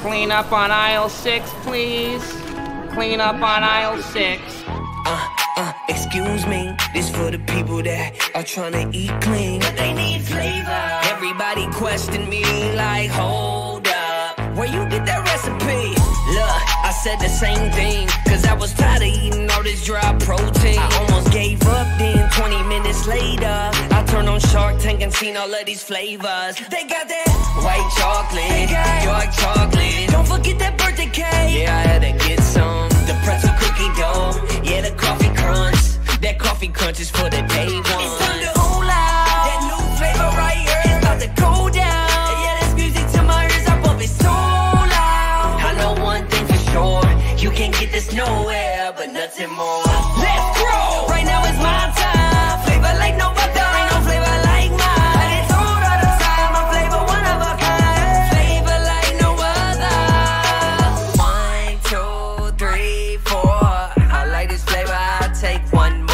Clean up on aisle 6, please. Clean up on aisle 6. Excuse me, this for the people that are trying to eat clean, but they need flavor. Everybody question me like, hold up, where you get that recipe? Look, I said the same thing, cause I was tired of eating all this dry protein. I almost gave up, then 20 minutes later I turned on Shark Tank and seen all of these flavors. They got that white chocolate, dark chocolate, don't forget that birthday cake. Yeah, I had to get some. The pretzel cookie dough, yeah, the coffee crunch. That coffee crunch is for the day one. It's time to hold out. That new flavor right here is about to go down. Yeah, that's music to my ears, I bump it so loud. I know one thing for sure, you can't get this nowhere, but nothing more. Let's grow! Right now is my time. Flavor like no other, ain't no flavor like mine. And it's all the time, my flavor one of a kind. Flavor like no other. 1, 2, 3, 4. I like this flavor, I'll take one more.